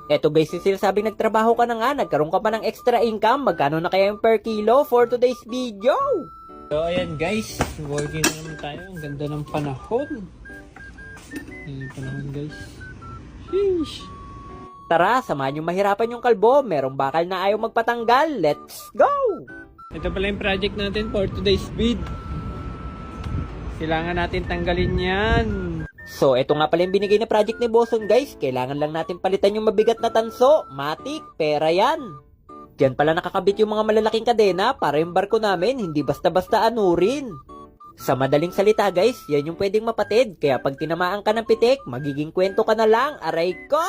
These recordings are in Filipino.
Eto guys, yung sinasabing nagtrabaho ka na nga, nagkaroon ka pa ng extra income, magkano na kaya yung per kilo for today's video? So ayan guys, working na naman tayo. Ang ganda ng panahon. Ayan yung panahon guys. Sheesh. Tara, samahan yung mahirapan yung kalbo, merong bakal na ayaw magpatanggal, let's go! Ito pala yung project natin for today's vid. Kailangan natin tanggalin yan. So, eto nga pala yung binigay na project ni Boson guys, kailangan lang natin palitan yung mabigat na tanso, matik, pera yan. Diyan pala nakakabit yung mga malalaking kadena para yung barko namin hindi basta-basta anurin. Sa madaling salita guys, yan yung pwedeng mapatid, kaya pag tinamaan ka ng pitik, magiging kwento ka na lang, aray ko!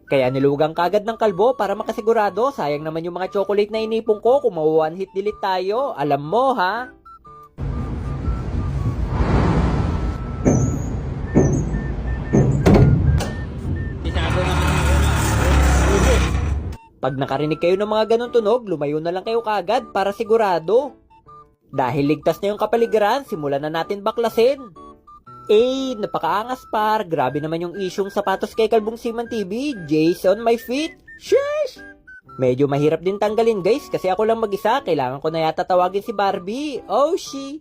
Kaya nilugang kagad ng kalbo para makasigurado, sayang naman yung mga chocolate na inipong ko kung one hit delete tayo, alam mo ha? Pag nakarinig kayo ng mga ganun tunog, lumayo na lang kayo kagad para sigurado. Dahil ligtas na yung kapaligiran, simulan na natin baklasin. Napakaangas par. Grabe naman yung isyong sapatos kay Kalbong Seaman TV. Jays on my feet. Sheesh! Medyo mahirap din tanggalin guys kasi ako lang mag-isa. Kailangan ko na yata tawagin si Barbie. Oh, she!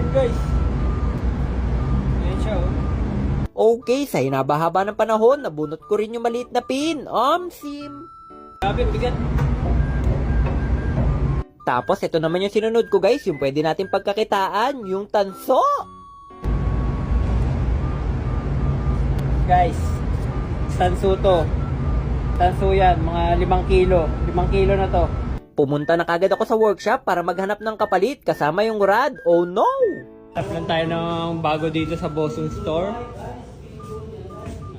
Guys. Ayan siya oh. Okay, sa hinaba-haba ng panahon, nabunot ko rin yung maliit na pin. Sim. Grabe, bigat. Tapos, ito naman yung sinunod ko guys, yung pwede natin pagkakitaan, yung tanso. Guys, tanso to. Tanso yan, mga 5 kilo. 5 kilo na to. Pumunta na kagad ako sa workshop para maghanap ng kapalit kasama yung rod. Oh no! Tap lang tayo ng bago dito sa Boson Store.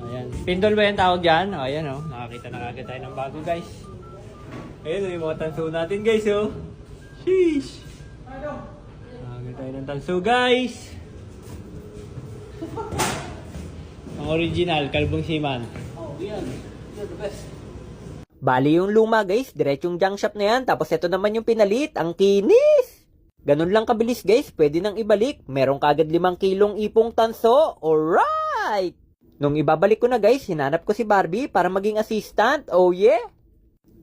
Ayan. Pindol ba yung tawag dyan? O, ayan o. Nakakita na kagad tayo ng bago guys. Ayan yung mga tanso natin guys o. Sheesh! Nakakita tayo ng tanso guys. Ang original, Kalbong Seaman. Oh, yan. You're the best. Bali yung luma guys, diretsong junk shop na yan. Tapos ito naman yung pinalit, ang kinis! Ganun lang kabilis guys, pwede nang ibalik. Meron kagad 5 kilong ipong tanso. Alright! Nung ibabalik ko na guys, hinanap ko si Barbie para maging assistant. Oh yeah!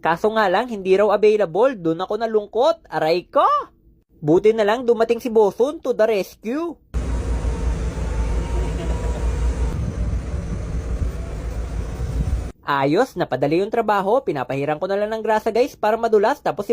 Kaso nga lang, hindi raw available. Doon ako nalungkot. Aray ko! Buti na lang dumating si Boson to the rescue. Ayos, napadali yung trabaho. Pinapahiran ko na lang ng grasa guys para madulas. Tapos